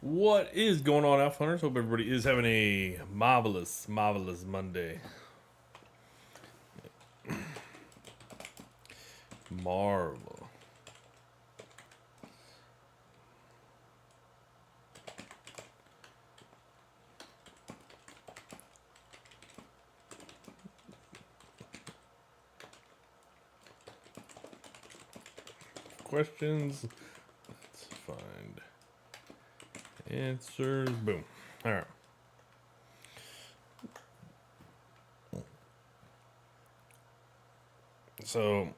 What is going on, Alpha Hunters? Hope everybody is having a marvelous, marvelous Monday. Marvel. Questions. Let's find answers. Boom. All right. So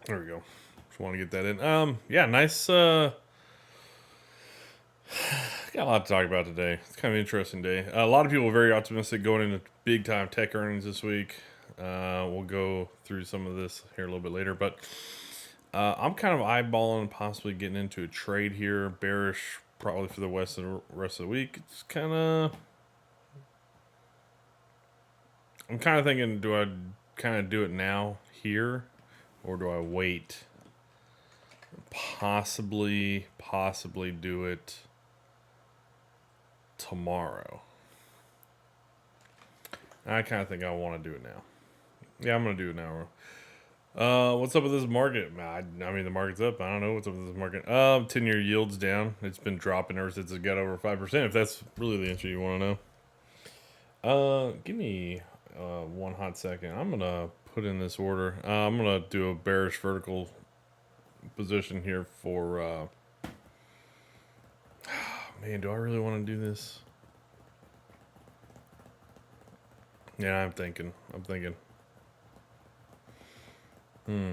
there we go. Just want to get that in. Yeah, nice. Got a lot to talk about today. It's kind of an interesting day. A lot of people are very optimistic going into big time tech earnings this week. We'll go through some of this here a little bit later, but I'm kind of eyeballing possibly getting into a trade here. Bearish probably for the rest of the week. It's kind of. I'm kind of thinking, do I kind of do it now here, or do I wait? Possibly do it tomorrow. I kind of think I want to do it now. Yeah, I'm gonna do it now. What's up with this market? I mean, the market's up. I don't know what's up with this market. 10-year yields down. It's been dropping ever since it got over 5%. If that's really the answer you want to know. Give me one hot second. I'm gonna put in this order. I'm gonna do a bearish vertical position here for. Man, do I really want to do this? Yeah, I'm thinking. Hmm.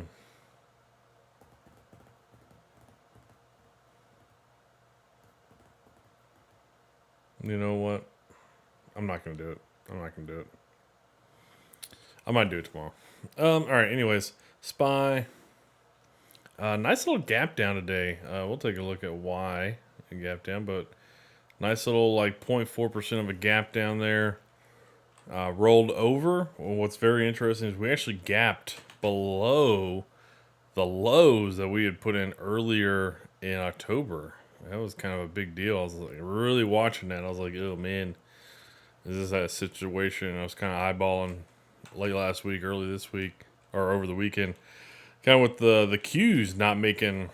You know what? I'm not gonna do it. I might do it tomorrow. All right. Anyways, SPY. Nice little gap down today. We'll take a look at why it gap down, but nice little like 0.4% of a gap down there. Rolled over. Well, what's very interesting is we actually gapped below the lows that we had put in earlier in October. That was kind of a big deal. I was like really watching that. I was like, oh man, is this that situation? I was kind of eyeballing late last week, early this week, or over the weekend. Kind of with the Qs not making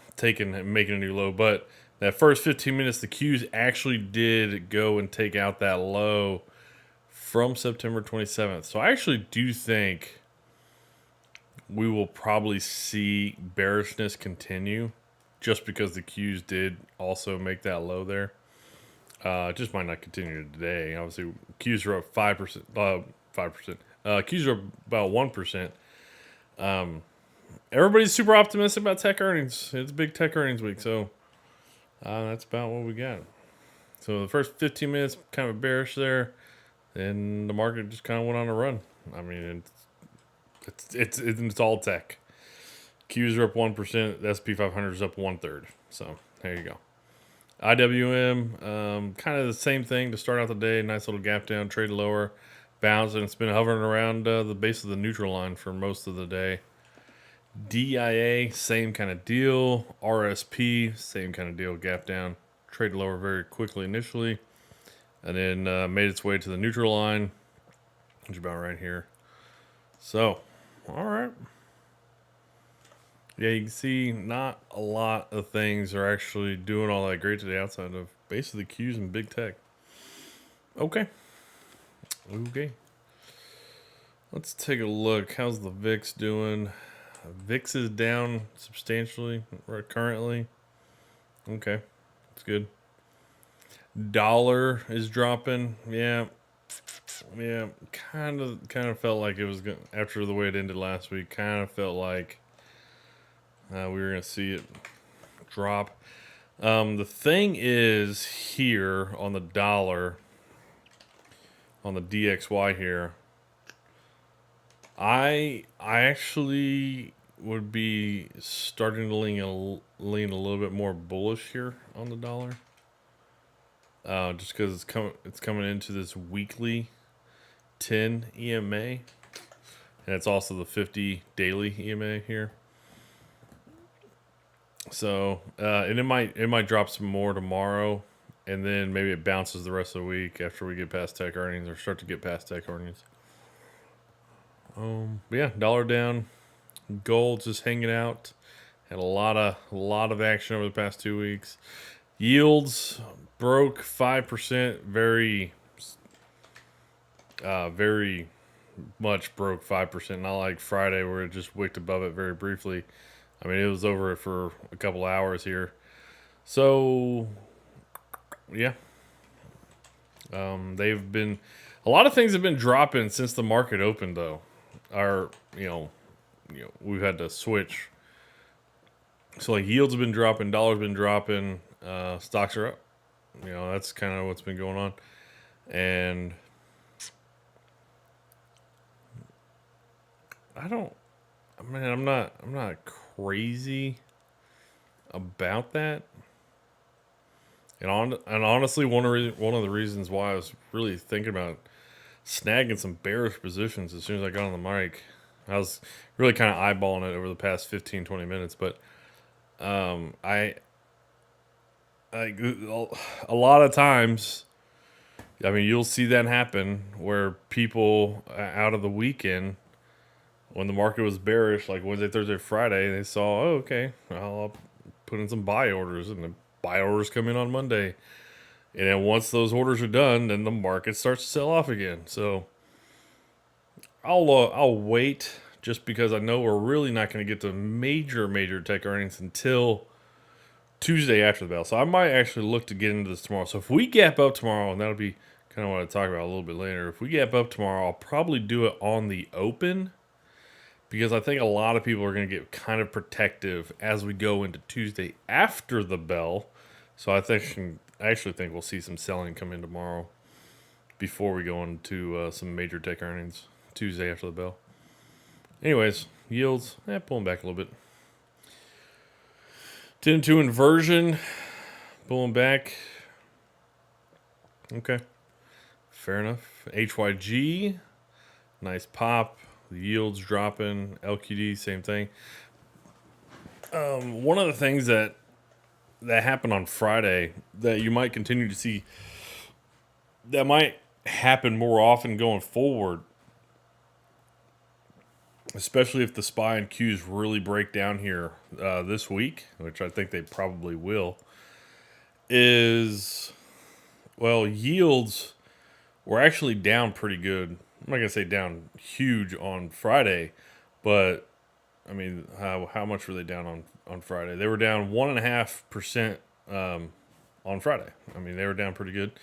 a new low, but that first 15 minutes, the Qs actually did go and take out that low from September 27th. So I actually do think we will probably see bearishness continue just because the Qs did also make that low there. It just might not continue today. Obviously, Qs are up 5%. 5%. Qs are up about 1%. Everybody's super optimistic about tech earnings. It's a big tech earnings week, so that's about what we got. So the first 15 minutes kind of bearish there, then the market just kind of went on a run. I mean, it's all tech. Qs are up 1%. The SP 500 is up 1/3. So there you go. IWM, kind of the same thing to start out the day. Nice little gap down, trade lower, bounce, and it's been hovering around the base of the neutral line for most of the day. DIA, same kind of deal. RSP, same kind of deal. Gap down, trade lower very quickly initially, and then made its way to the neutral line, which is about right here. So, all right. Yeah, you can see not a lot of things are actually doing all that great today outside of basically Qs and big tech. Okay. Let's take a look. How's the VIX doing? VIX is down substantially right currently. Okay, that's good. Dollar is dropping. Yeah. Kind of felt like it was after the way it ended last week. Kind of felt like we were gonna see it drop. The thing is here on the dollar, on the DXY here, I actually would be starting to lean a little bit more bullish here on the dollar. Just because it's coming into this weekly 10 EMA, and it's also the 50 daily EMA here. So and it might drop some more tomorrow. and then maybe it bounces the rest of the week after we get past tech earnings or start to get past tech earnings. But yeah, dollar down, gold just hanging out. Had a lot of action over the past 2 weeks. Yields broke 5%. Very much broke 5%. Not like Friday where it just wicked above it very briefly. I mean, it was over for a couple hours here. So yeah, they've been a lot of things have been dropping since the market opened though. Our we've had to switch. So like yields have been dropping, dollars been dropping, stocks are up. That's kind of what's been going on. And I don't I mean I'm not crazy about that. And honestly, one of the reasons why I was really thinking about snagging some bearish positions as soon as I got on the mic, I was really kind of eyeballing it over the past 15, 20 minutes. But I a lot of times, I mean, you'll see that happen where people out of the weekend, when the market was bearish, like Wednesday, Thursday, Friday, they saw, oh, okay, well, I'll put in some buy orders, and the buy orders come in on Monday. And then once those orders are done, then the market starts to sell off again. So I'll wait just because I know we're really not going to get to major tech earnings until Tuesday after the bell. So I might actually look to get into this tomorrow. So if we gap up tomorrow, and that'll be kind of what I talk about a little bit later. If we gap up tomorrow, I'll probably do it on the open because I think a lot of people are going to get kind of protective as we go into Tuesday after the bell. So I actually think we'll see some selling come in tomorrow before we go into some major tech earnings Tuesday after the bell. Anyways, yields, pulling back a little bit. 10-2 inversion, pulling back. Okay, fair enough. HYG, nice pop. The yields dropping. LQD, same thing. One of the things that happened on Friday that you might continue to see, that might happen more often going forward, especially if the SPY and Qs really break down here this week, which I think they probably will, is, well, yields were actually down pretty good. I'm not going to say down huge on Friday, but I mean, how much were they down on Friday? They were down 1.5% on Friday. I mean, they were down pretty good.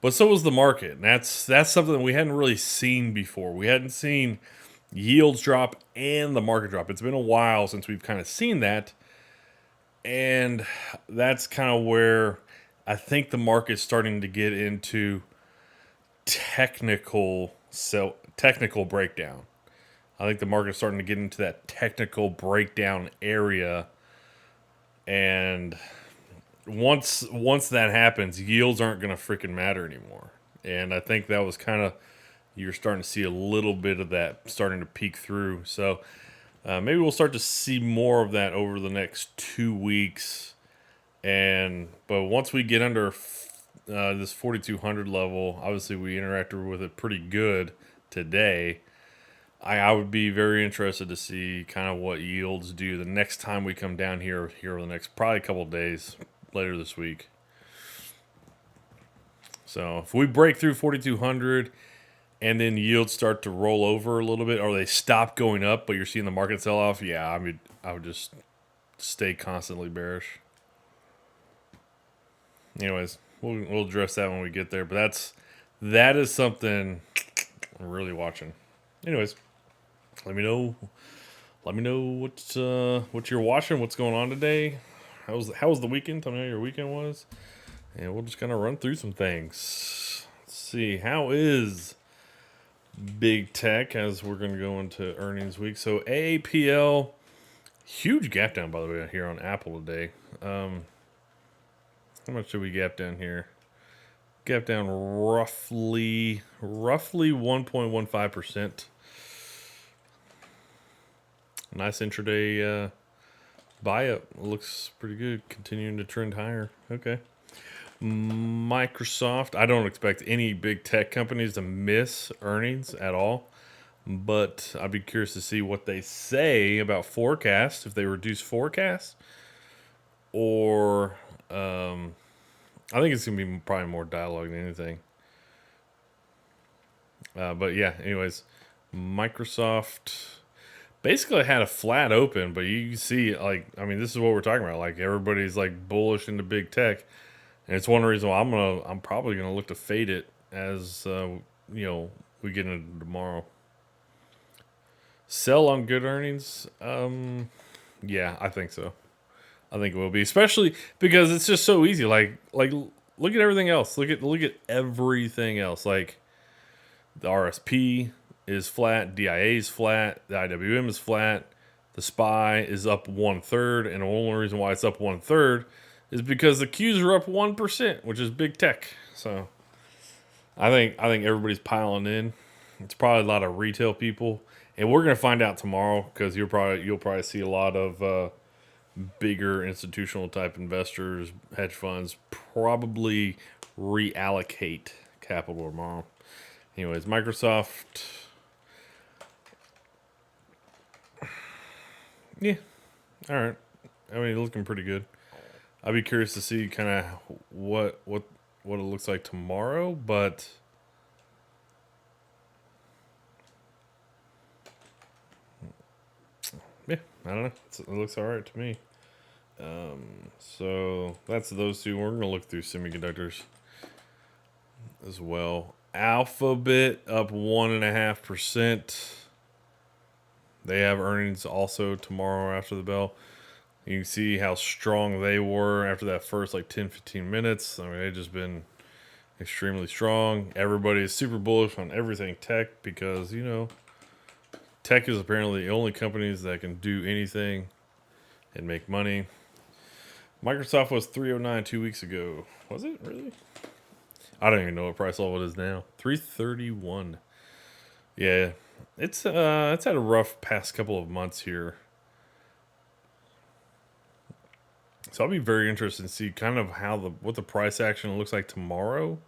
But so was the market. And that's something that we hadn't really seen before. We hadn't seen yields drop and the market drop. It's been a while since we've kind of seen that. And that's kind of where I think the market's starting to get into technical breakdown. I think the market's starting to get into that technical breakdown area, and once that happens, yields aren't going to freaking matter anymore. And I think that was kind of, you're starting to see a little bit of that starting to peek through. So maybe we'll start to see more of that over the next 2 weeks. But once we get under this 4,200 level, obviously we interacted with it pretty good today. I would be very interested to see kind of what yields do the next time we come down here over the next probably a couple of days later this week. So if we break through 4,200 and then yields start to roll over a little bit, or they stop going up, but you're seeing the market sell off, yeah, I would just stay constantly bearish. Anyways, we'll address that when we get there. But that is something I'm really watching. Anyways, let me know what you're watching, what's going on today. How was the weekend? Tell me how your weekend was. And we'll just kind of run through some things. Let's see, how is big tech as we're going to go into earnings week. So AAPL, huge gap down, by the way, here on Apple today. How much did we gap down here? Gap down roughly 1.15%. Nice intraday buy up. Looks pretty good. Continuing to trend higher. Okay. Microsoft. I don't expect any big tech companies to miss earnings at all, but I'd be curious to see what they say about forecast, if they reduce forecast, or I think it's gonna be probably more dialogue than anything. But yeah, anyways, Microsoft basically had a flat open, but you see, like, I mean, this is what we're talking about. Like, everybody's like bullish into big tech, and it's one reason why I'm probably gonna look to fade it as you know we get into tomorrow. Sell on good earnings. Yeah, I think so. I think it will be, especially because it's just so easy. Like look at everything else. Look at everything else. Like the RSP is flat, DIA is flat, the IWM is flat, the SPY is up 1/3, and the only reason why it's up 1/3 is because the Qs are up 1%, which is big tech. So I think everybody's piling in. It's probably a lot of retail people, and we're gonna find out tomorrow because you'll probably see a lot of bigger institutional type investors, hedge funds, probably reallocate capital tomorrow. Anyways, Microsoft, yeah, all right. I mean, looking pretty good. I'd be curious to see kind of what it looks like tomorrow, but yeah, I don't know. It looks all right to me. So that's those two. We're gonna look through semiconductors as well. Alphabet up 1.5%. They have earnings also tomorrow after the bell. You can see how strong they were after that first like 10, 15 minutes. I mean, they've just been extremely strong. Everybody is super bullish on everything tech because, tech is apparently the only companies that can do anything and make money. Microsoft was 309 2 weeks ago. Was it really? I don't even know what price level it is now. 331. Yeah, it's had a rough past couple of months here. So I'll be very interested to see kind of what the price action looks like tomorrow,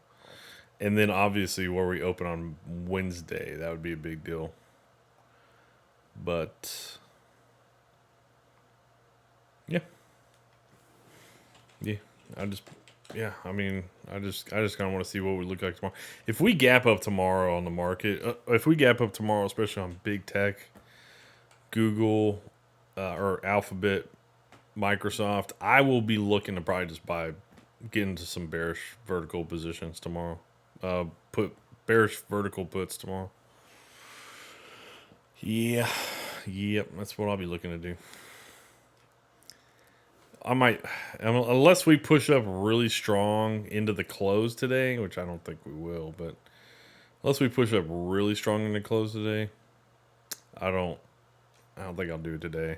and then obviously where we open on Wednesday. That would be a big deal. But yeah, yeah, I just I mean, I just kind of want to see what we look like tomorrow. If we gap up tomorrow on the market, if we gap up tomorrow, especially on big tech, Google, or Alphabet, Microsoft, I will be looking to probably just get into some bearish vertical positions tomorrow. Put bearish vertical puts tomorrow. Yeah, yep, that's what I'll be looking to do. I might, unless we push up really strong into the close today, which I don't think we will, but unless we push up really strong in the close today, I don't think I'll do it today.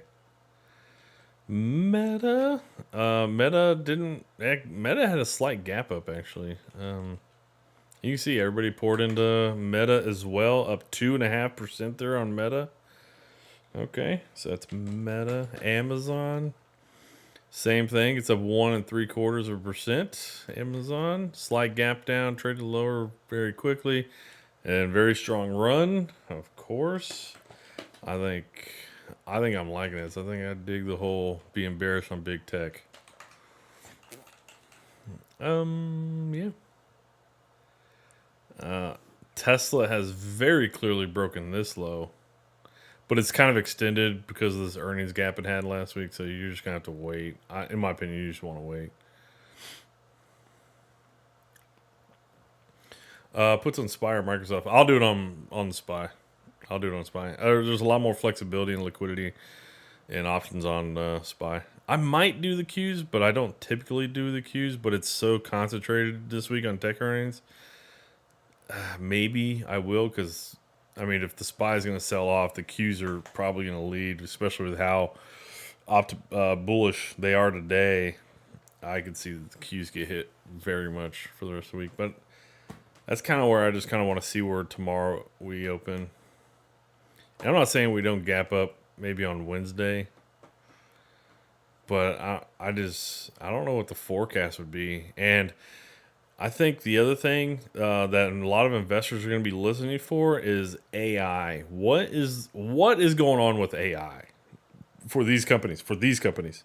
Meta had a slight gap up actually. You can see everybody poured into Meta as well, up 2.5% there on Meta. Okay, so that's Meta. Amazon, same thing. It's up 1.75%. Amazon, slight gap down, traded lower very quickly, and very strong run. Of course, I think I'm liking this. I think I dig the whole being bearish on big tech. Yeah. Tesla has very clearly broken this low, but it's kind of extended because of this earnings gap it had last week. So you're just gonna have to wait. In my opinion, you just want to wait. Puts on SPY or Microsoft. I'll do it on the SPY. I'll do it on SPY. There's a lot more flexibility and liquidity and options on SPY. I might do the Qs, but I don't typically do the Qs. But it's so concentrated this week on tech earnings. Maybe I will because, I mean, if the SPY is going to sell off, the Qs are probably going to lead, especially with how bullish they are today. I could see that the Qs get hit very much for the rest of the week. But that's kind of where I just kind of want to see where tomorrow we open. And I'm not saying we don't gap up maybe on Wednesday, but I don't know what the forecast would be. And I think the other thing that a lot of investors are going to be listening for is AI. What is going on with AI for these companies? For these companies,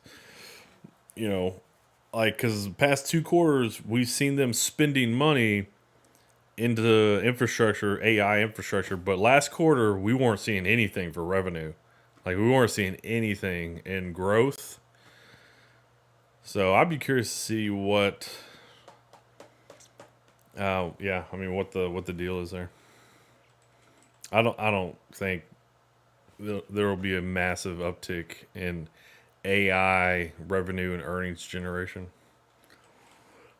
you know, like because past 2 quarters we've seen them spending money into infrastructure, AI infrastructure, but last quarter we weren't seeing anything for revenue. Like we weren't seeing anything in growth. So I'd be curious to see what. Yeah, I mean what the deal is there. I don't think there will be a massive uptick in AI revenue and earnings generation.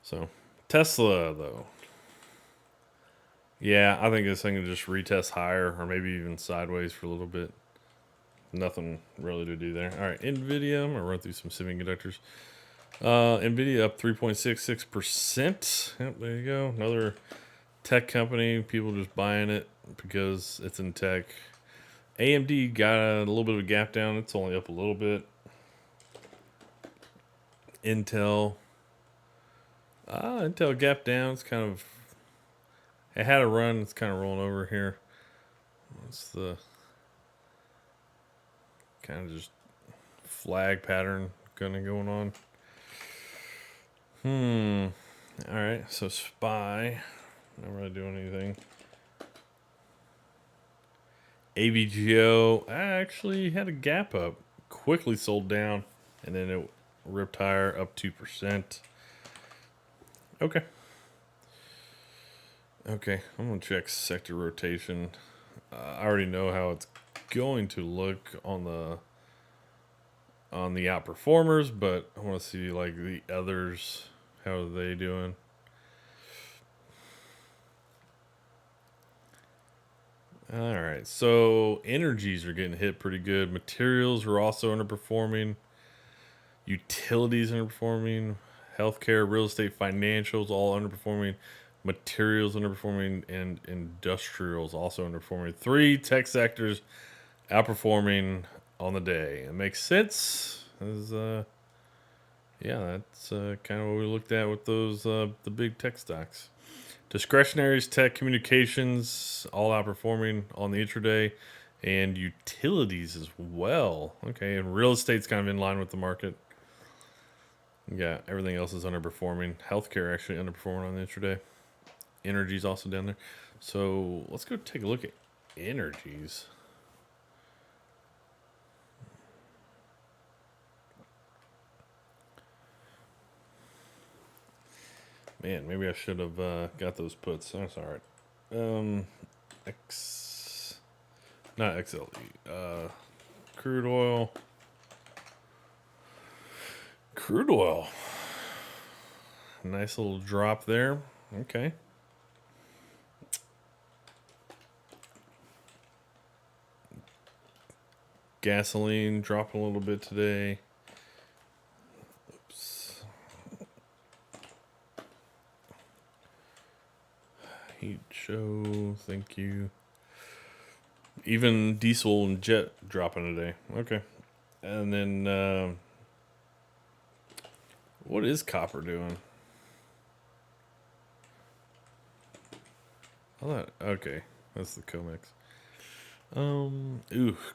So Tesla though, yeah, I think this thing will just retest higher or maybe even sideways for a little bit. Nothing really to do there. All right, Nvidia. I'm gonna run through some semiconductors. Nvidia up 3.66%. Yep, there you go. Another tech company. People just buying it because it's in tech. AMD got a little bit of a gap down. It's only up a little bit. Intel. Intel gap down. It's kind of. It had a run. It's kind of rolling over here. What's the kind of just flag pattern kind of going on? All right. So SPY. Not really doing anything. AVGO actually had a gap up. Quickly sold down. And then it ripped higher up 2%. Okay. Okay, I'm gonna check sector rotation. I already know how it's going to look on the outperformers, but I want to see like the others. How are they doing? All right, so energies are getting hit pretty good. Materials are also underperforming. Utilities underperforming. Healthcare, real estate, financials all underperforming. Materials underperforming, and industrials also underperforming. Three tech sectors outperforming on the day. It makes sense. As yeah, that's kind of what we looked at with those the big tech stocks. Discretionaries, tech, communications, all outperforming on the intraday, and utilities as well. Okay, and real estate's kind of in line with the market. Yeah, everything else is underperforming. Healthcare actually underperforming on the intraday. Energy's also down there. So let's go take a look at energies. Man, maybe I should have got those puts. That's all right. X, not XLE. Crude oil. Crude oil. Nice little drop there. Okay. Gasoline dropping a little bit today. Oops. Heat show. Thank you. Even diesel and jet dropping today. Okay. And then what is copper doing? Okay. That's the Comex.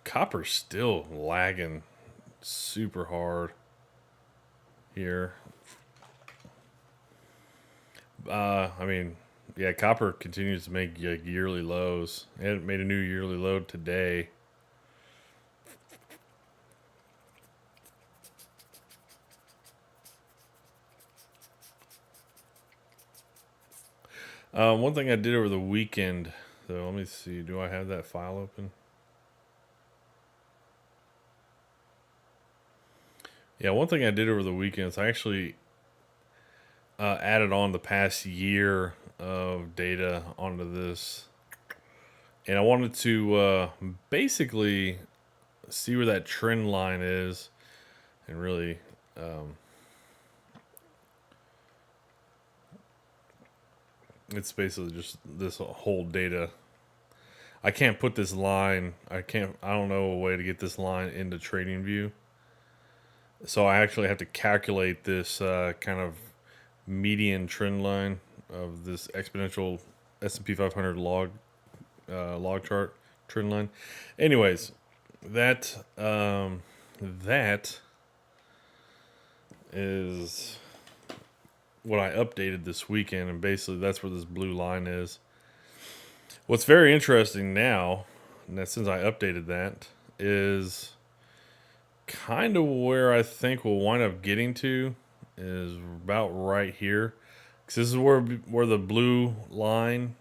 Copper's still lagging super hard here. I mean, yeah, copper continues to make like yearly lows. It made a new yearly low today. One thing I did over the weekend, though, let me see. Do I have that file open? Yeah, one thing I did over the weekend is I actually added on the past year of data onto this. And I wanted to basically see where that trend line is and really it's basically just this whole data. I can't put this line, I don't know a way to get this line into TradingView. So I actually have to calculate this kind of median trend line of this exponential S&P 500 log chart trend line. Anyways, that is what I updated this weekend, and basically that's where this blue line is. What's very interesting now, and that since I updated that, is kind of where I think we'll wind up getting to is about right here. Because this is where the blue line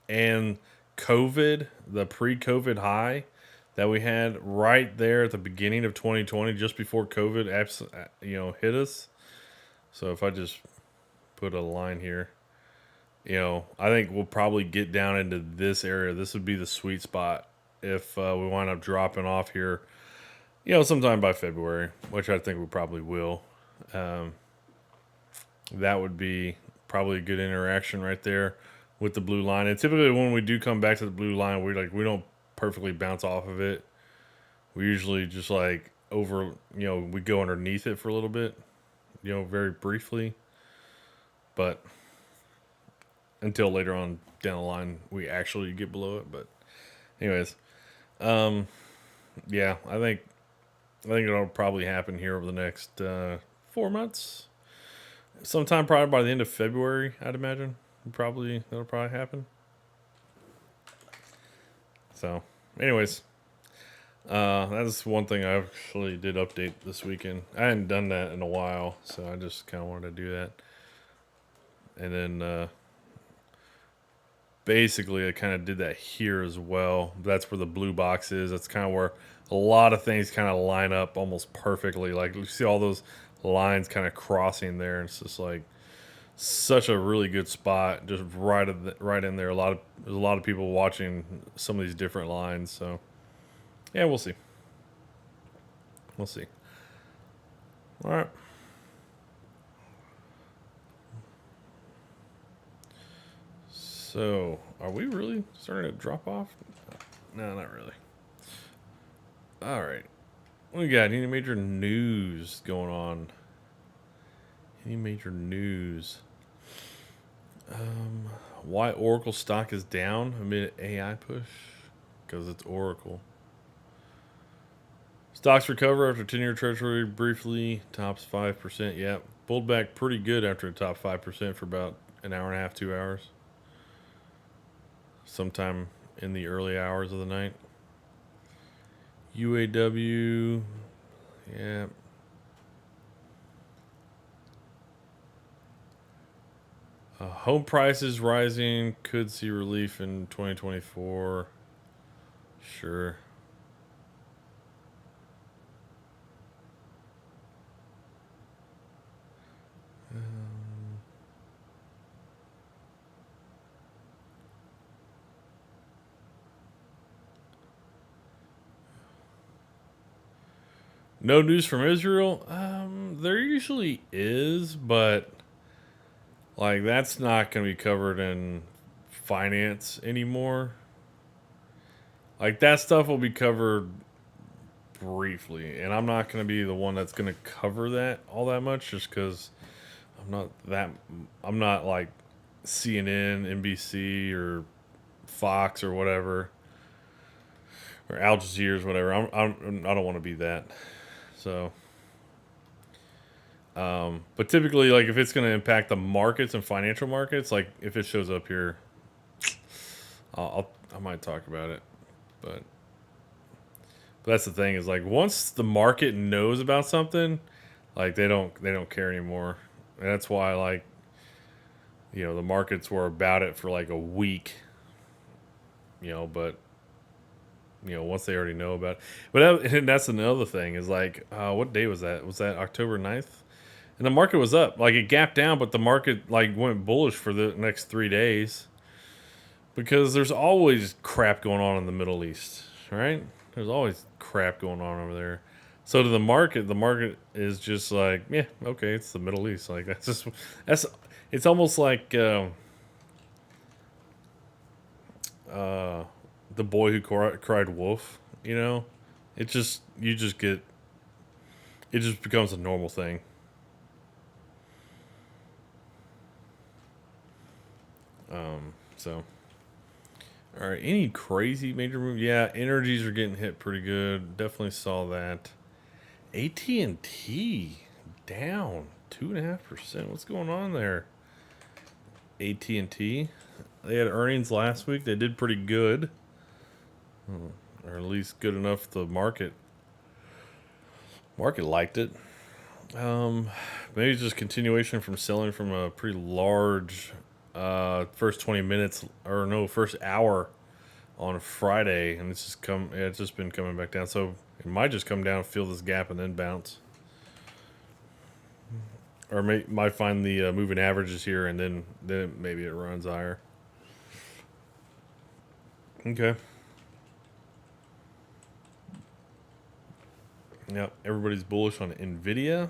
and COVID, the pre-COVID high that we had right there at the beginning of 2020, just before COVID, hit us. So if I just put a line here, I think we'll probably get down into this area. This would be the sweet spot if we wind up dropping off here, sometime by February, which I think we probably will. That would be probably a good interaction right there with the blue line. And typically when we do come back to the blue line, we don't perfectly bounce off of it. We usually just we go underneath it for a little bit, very briefly. But until later on down the line, we actually get below it. But anyways, yeah, I think it'll probably happen here over the next 4 months. Sometime probably by the end of February, I'd imagine. That'll probably happen. So, anyways, that's one thing I actually did update this weekend. I hadn't done that in a while, so I just kind of wanted to do that. And then basically I kind of did that here as well. That's where the blue box is. That's kind of where a lot of things kind of line up almost perfectly. Like you see all those lines kind of crossing there, and it's just like such a really good spot, just right in there. There's a lot of people watching some of these different lines. So yeah, we'll see. All right. So, are we really starting to drop off? No, not really. All right. What we got? Any major news going on? Any major news? Why Oracle stock is down amid AI push? Because it's Oracle. Stocks recover after 10-year Treasury briefly tops 5%. Yeah, pulled back pretty good after the top 5% for about an hour and a half, 2 hours. Sometime in the early hours of the night. UAW, yeah. Home prices rising, could see relief in 2024. Sure. No news from Israel? There usually is, but that's not going to be covered in finance anymore. That stuff will be covered briefly, and I'm not going to be the one that's going to cover that all that much, just because I'm not like CNN, NBC, or Fox or whatever, or Al Jazeera or whatever. I don't want to be that. So, but typically, if it's going to impact the markets and financial markets, if it shows up here, I might talk about it. But that's the thing is once the market knows about something, they don't care anymore. And that's why the markets were about it for a week. But once they already know about it. But and that's another thing is what day was that? Was that October 9th? And the market was up. It gapped down, but the market went bullish for the next 3 days. Because there's always crap going on in the Middle East, right? There's always crap going on over there. So to the market is just yeah, okay, it's the Middle East. It's almost like the boy who cried wolf, it just becomes a normal thing. So, all right, any crazy major move? Yeah, energies are getting hit pretty good. Definitely saw that. AT&T down 2.5%. What's going on there? AT&T. They had earnings last week. They did pretty good, or at least good enough the market liked it. Maybe it's just continuation from selling from a pretty large first 20 minutes or no first hour on Friday, and it's just been coming back down. So it might just come down, feel this gap, and then bounce, or might find the moving averages here, and then maybe it runs higher. Okay. Yep. Everybody's bullish on Nvidia.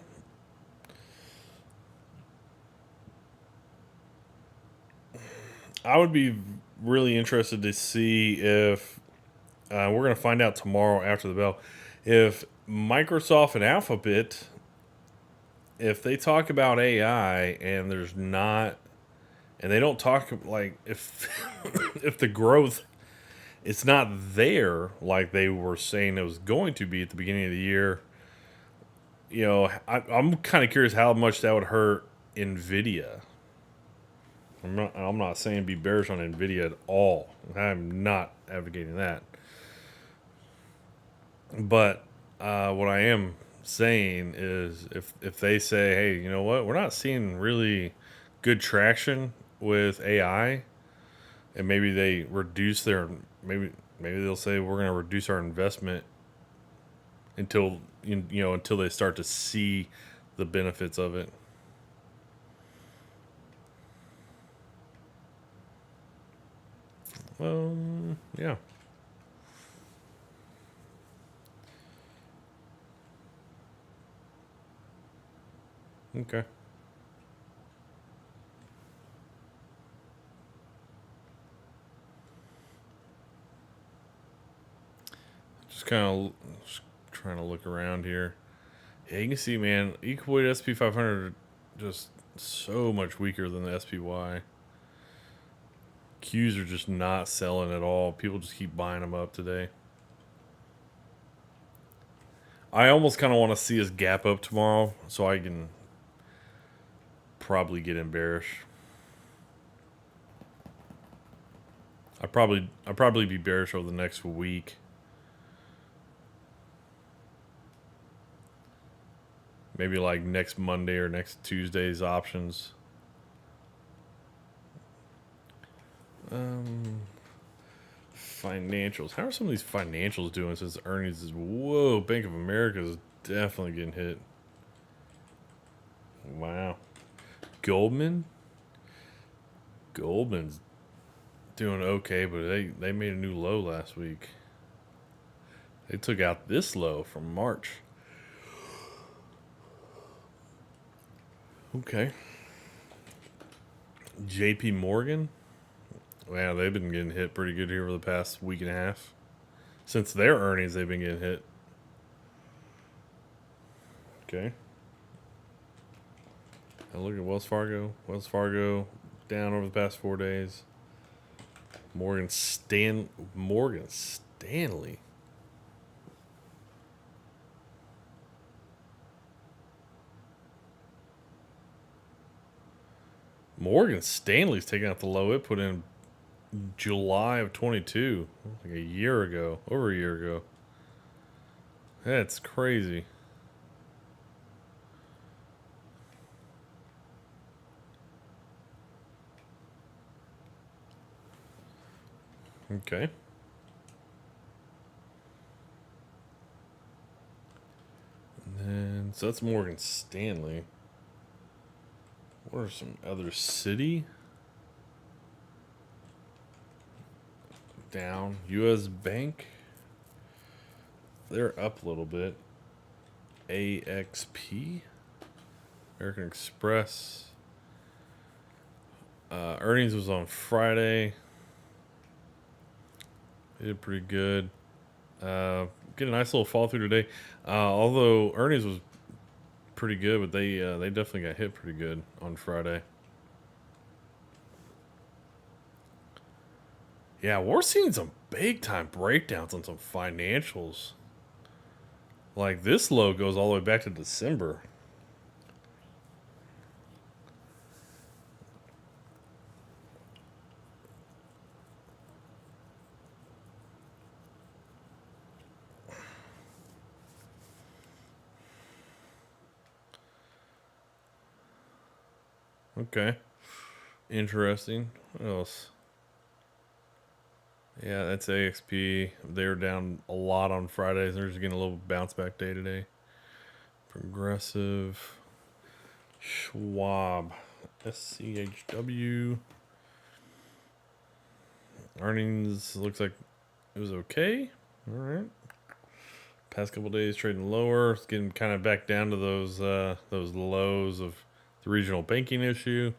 I would be really interested to see if we're going to find out tomorrow after the bell if Microsoft and Alphabet, if they talk about AI and there's not, and they don't talk like if if the growth it's not there like they were saying it was going to be at the beginning of the year. I'm kind of curious how much that would hurt Nvidia. I'm not saying be bearish on Nvidia at all. I'm not advocating that. But what I am saying is if they say, hey, you know what, we're not seeing really good traction with AI, and maybe they reduce their maybe they'll say we're going to reduce our investment until until they start to see the benefits of it. Yeah. Okay. Just kind of trying to look around here. Yeah, you can see, man, equal weight SP 500 just so much weaker than the SPY. Qs are just not selling at all. People just keep buying them up today. I almost kind of want to see us gap up tomorrow so I can probably get in bearish. I'd probably be bearish over the next week. Maybe like next Monday or next Tuesday's options. Financials. How are some of these financials doing since earnings is whoa? Bank of America is definitely getting hit. Wow. Goldman's doing okay, but they made a new low last week. They took out this low from March. Okay. JP Morgan. Wow, they've been getting hit pretty good here over the past week and a half. Since their earnings, they've been getting hit. Okay. Now look at Wells Fargo. Wells Fargo down over the past 4 days. Morgan Stanley. Morgan Stanley's taking out the low it put in July of 22, like a year ago, over a year ago. That's crazy. Okay. And then, so that's Morgan Stanley. What are some other city? Down. U.S. Bank. They're up a little bit. AXP. American Express. Earnings was on Friday. They did pretty good. Get a nice little fall through today. Although earnings was pretty good, but they definitely got hit pretty good on Friday. Yeah, we're seeing some big time breakdowns on some financials. Like this low goes all the way back to December. Okay. Interesting. What else? Yeah, that's AXP. They're down a lot on Fridays. They're just getting a little bounce back day today. Progressive. Schwab. SCHW. Earnings looks like it was okay. All right. Past couple days trading lower. It's getting kind of back down to those lows of the regional banking issue.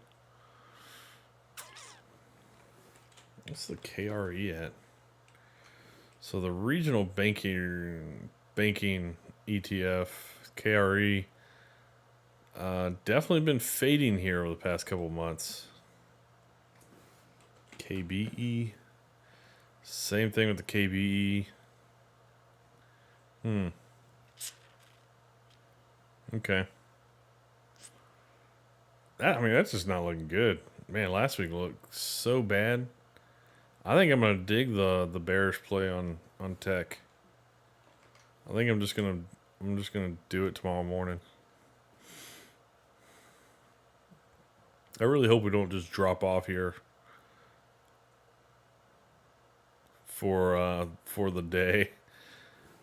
What's the KRE at? So the regional banking ETF KRE definitely been fading here over the past couple months. KBE, same thing with the KBE. Okay. That's just not looking good. Man, last week looked so bad. I think I'm gonna dig the bearish play on tech. I think I'm just gonna do it tomorrow morning. I really hope we don't just drop off here for the day.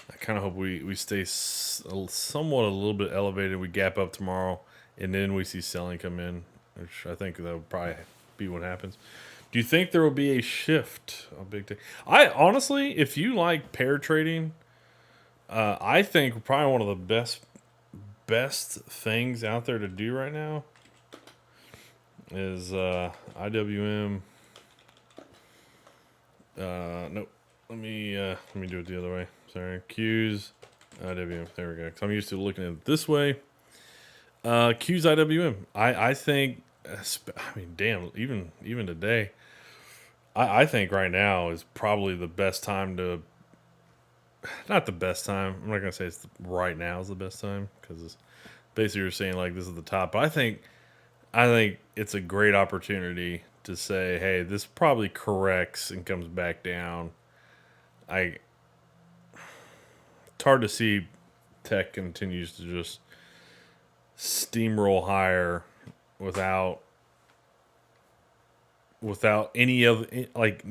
I kind of hope we stay somewhat a little bit elevated. We gap up tomorrow, and then we see selling come in, which I think that would probably be what happens. Do you think there will be a shift on big tech? I honestly, if you like pair trading, I think probably one of the best things out there to do right now is IWM. Nope. Let me do it the other way. Sorry, Qs, IWM. There we go. 'Cause I'm used to looking at it this way. Qs IWM. I think. I mean, damn. Even today, I think right now is probably the best time to. Not the best time. I'm not gonna say right now is the best time because it's basically you're saying like this is the top. But I think it's a great opportunity to say, hey, this probably corrects and comes back down. I It's hard to see tech continues to just steamroll higher without any of like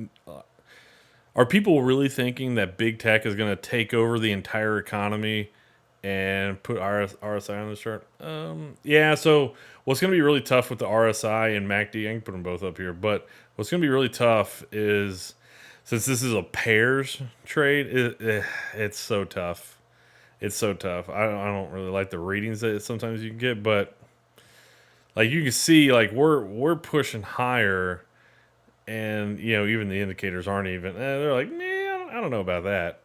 are people really thinking that big tech is going to take over the entire economy and put RSI on the chart? Yeah, so what's going to be really tough with the RSI and MACD, I can put them both up here, but what's going to be really tough is since this is a pairs trade, it's so tough. It's so tough. I don't really like the readings that sometimes you can get, but like you can see, like we're pushing higher, and even the indicators aren't even. They're like, nah, I don't know about that.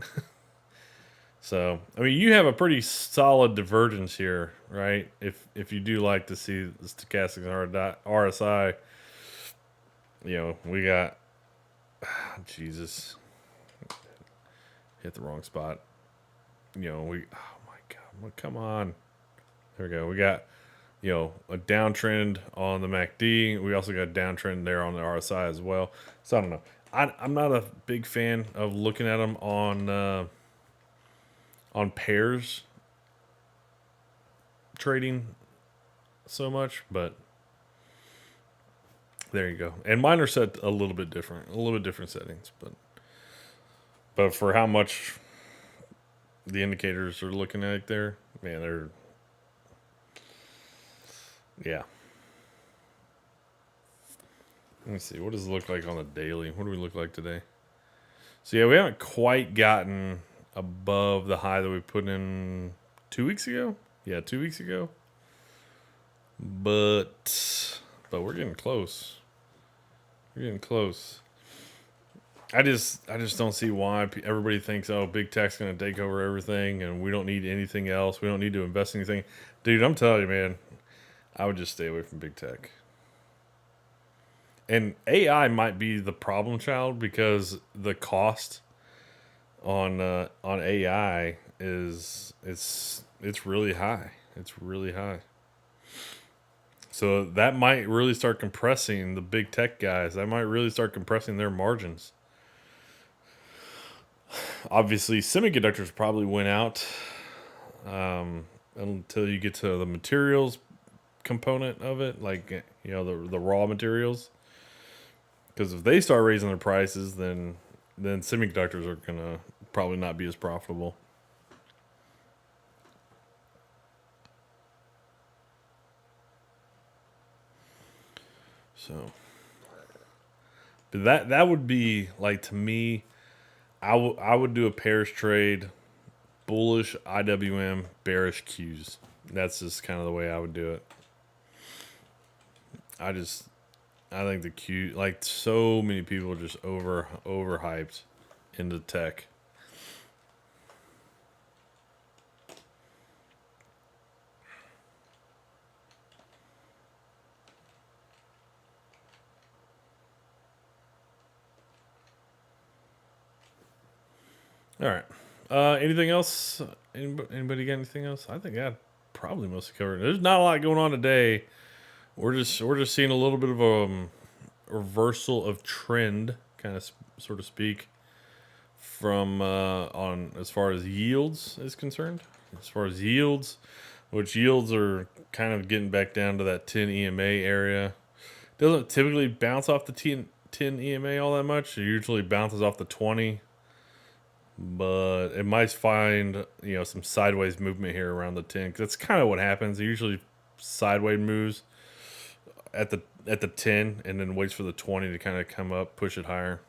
So I mean, you have a pretty solid divergence here, right? If you do like to see the stochastic RSI, we got Jesus hit the wrong spot. Oh my god, come on. There we go. We got a downtrend on the MACD. We also got a downtrend there on the RSI as well. So I don't know. I'm not a big fan of looking at them on pairs trading so much, but there you go. And mine are set a little bit different settings, but for how much the indicators are looking at there, man, they're yeah. Let me see. What does it look like on a daily? What do we look like today? So yeah, we haven't quite gotten above the high that we put in 2 weeks ago. Yeah, 2 weeks ago. But we're getting close. We're getting close. I just don't see why everybody thinks, oh, big tech's going to take over everything and we don't need anything else. We don't need to invest in anything. Dude, I'm telling you, man, I would just stay away from big tech. and AI might be the problem child because the cost on AI is it's really high. It's really high. So that might really start compressing the big tech guys. That might really start compressing their margins. Obviously, semiconductors probably went out until you get to the materials component of it, like the raw materials. Because if they start raising their prices, then semiconductors are gonna probably not be as profitable. So, but that would be like to me. I would do a pairs trade, bullish IWM, bearish Qs. That's just kind of the way I would do it. I just I think the Q, like so many people are just overhyped into tech. All right. Anything else? Anybody got anything else? I think I probably mostly covered. There's not a lot going on today. We're just seeing a little bit of a reversal of trend, kind of sort of speak, from on as far as yields is concerned. As far as yields, which yields are kind of getting back down to that 10 EMA area. Doesn't typically bounce off the 10 EMA all that much. It usually bounces off the 20, but it might find some sideways movement here around the 10 because that's kind of what happens. It usually sideways moves at the 10 and then waits for the 20 to kind of come up, push it higher.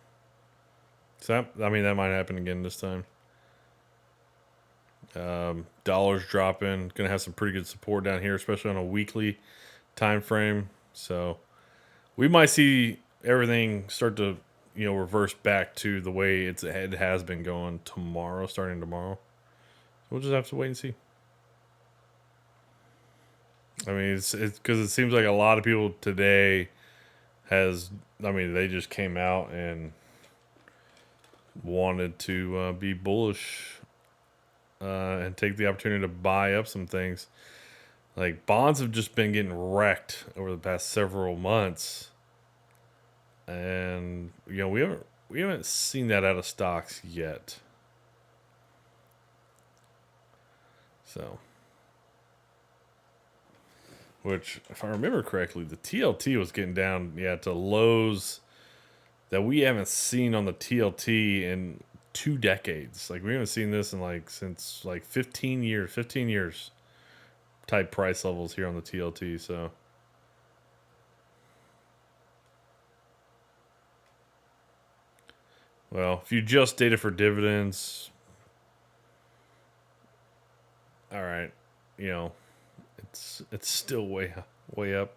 So that might happen again this time. Dollars dropping, gonna have some pretty good support down here, especially on a weekly time frame. So we might see everything start to reverse back to the way it has been going tomorrow, starting tomorrow. We'll just have to wait and see. I mean, it's because it seems like a lot of people today they just came out and wanted to be bullish and take the opportunity to buy up some things. Like bonds have just been getting wrecked over the past several months, and we haven't seen that out of stocks yet. So, which if I remember correctly, the TLT was getting down to lows that we haven't seen on the TLT in 2 decades. Like we haven't seen this in since 15 years type price levels here on the TLT. So well, if you just data for dividends, all right, it's still way up.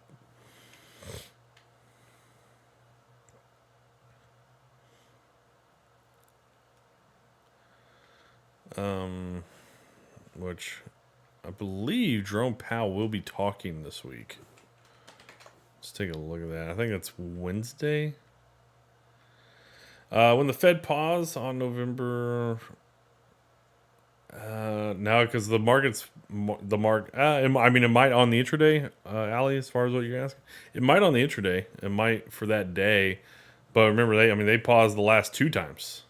Which I believe Jerome Powell will be talking this week. Let's take a look at that. I think it's Wednesday. When the Fed paused on November, now because it might on the intraday, Ali. As far as what you're asking, it might on the intraday. It might for that day, but remember they paused the last 2 times.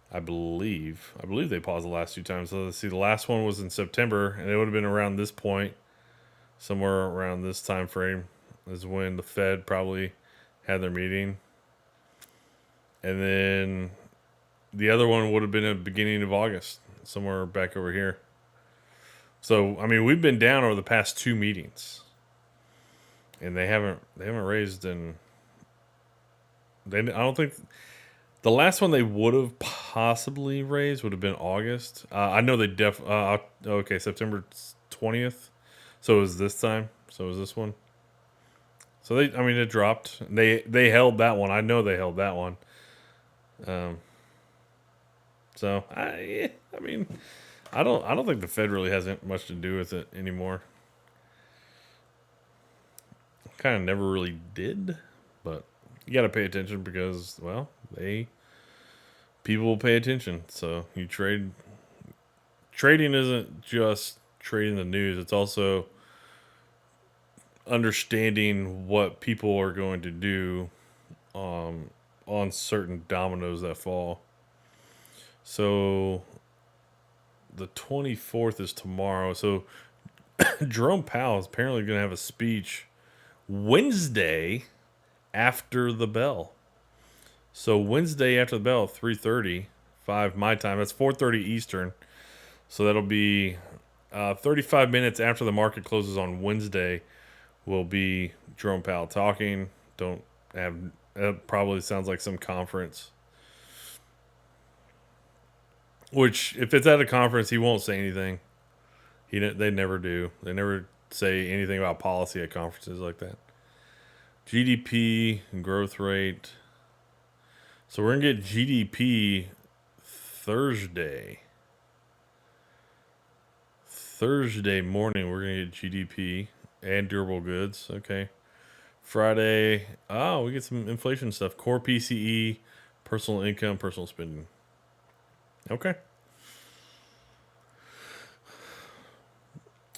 I believe they paused the last 2 times. So let's see, the last one was in September, and it would have been around this point, somewhere around this time frame, is when the Fed probably had their meeting. And then the other one would have been at the beginning of August, somewhere back over here. So we've been down over the past 2 meetings, and they haven't raised in. I don't think the last one they would have possibly raised would have been August. I know they okay, September 20th. So it was this time. So it was this one. So it dropped. They held that one. I know they held that one. So I don't think the Fed really has much to do with it anymore. Kind of never really did, but you got to pay attention because, well, people will pay attention. So you trading isn't just trading the news. It's also understanding what people are going to do on certain dominoes that fall. So the 24th is tomorrow. So Jerome Powell is apparently going to have a speech Wednesday after the bell. So Wednesday after the bell, 3:30, 5 my time. That's 4:30 Eastern. So that'll be 35 minutes after the market closes on Wednesday. Will be Jerome Powell talking. Don't have. It probably sounds like some conference. Which, if it's at a conference, he won't say anything. They never do. They never say anything about policy at conferences like that. GDP growth rate. So we're gonna get GDP Thursday. Thursday morning, we're gonna get GDP and durable goods. Okay. Friday, we get some inflation stuff. Core PCE, personal income, personal spending. Okay.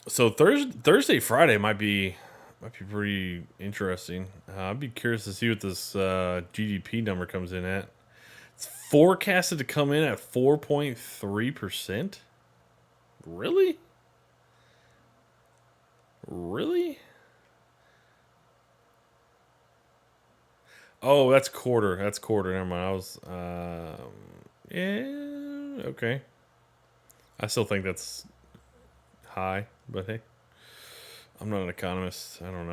So Thursday, Friday might be pretty interesting. I'd be curious to see what this GDP number comes in at. It's forecasted to come in at 4.3%. Really? Really? Oh, that's quarter. That's quarter. Never mind. I was, yeah, okay. I still think that's high, but hey, I'm not an economist. I don't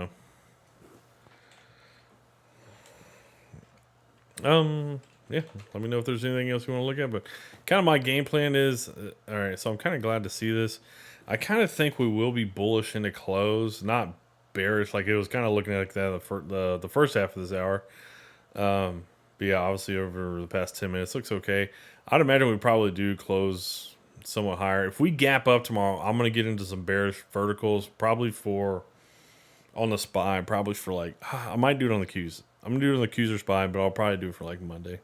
know. Yeah. Let me know if there's anything else you want to look at. But kind of my game plan is, all right. So I'm kind of glad to see this. I kind of think we will be bullish into close, not bearish. Like it was kind of looking like that the first half of this hour. But yeah, obviously over the past 10 minutes looks okay. I'd imagine we probably do close somewhat higher. If we gap up tomorrow, I'm gonna get into some bearish verticals, probably for on the SPY, probably for like I might do it on the Qs. I'm gonna do it on the Qs or SPY, but I'll probably do it for like Monday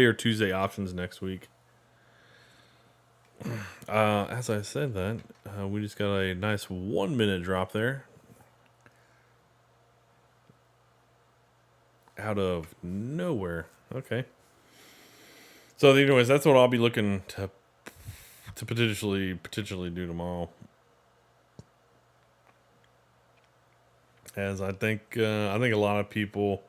or Tuesday options next week. As I said that, we just got a nice 1 minute drop there. Out of nowhere. Okay. So anyways, that's what I'll be looking to potentially do tomorrow. As I think a lot of people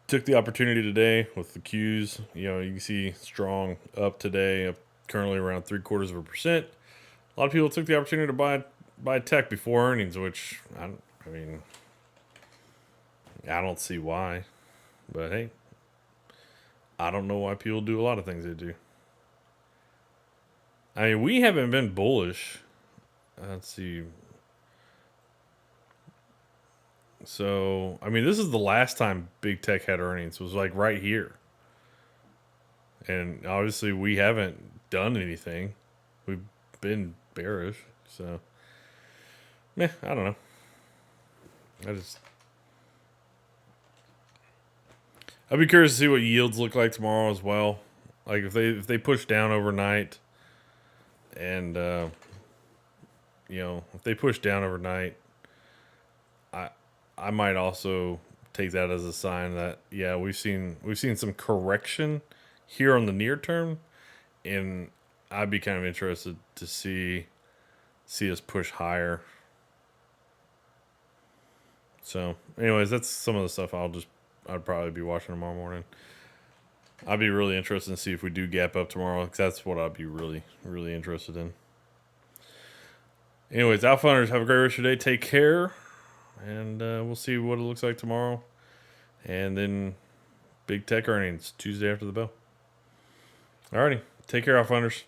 took the opportunity today with the Qs. You know, you can see strong up today, up currently around 0.75%. A lot of people took the opportunity to buy tech before earnings, which I mean, I don't see why, but hey, I don't know why people do a lot of things they do. I mean, we haven't been bullish. Let's see. So, I mean, this is the last time big tech had earnings. It was like right here. And obviously, we haven't done anything. We've been bearish. So, I don't know. I'd be curious to see what yields look like tomorrow as well. Like if they push down overnight, and if they push down overnight, I might also take that as a sign that we've seen some correction here on the near term, and I'd be kind of interested to see us push higher. So, anyways, that's some of the stuff I'd probably be watching tomorrow morning. I'd be really interested to see if we do gap up tomorrow, because that's what I'd be really, really interested in. Anyways, Alpha Hunters, have a great rest of your day. Take care, and we'll see what it looks like tomorrow. And then big tech earnings Tuesday after the bell. Alrighty, take care, Alpha Hunters.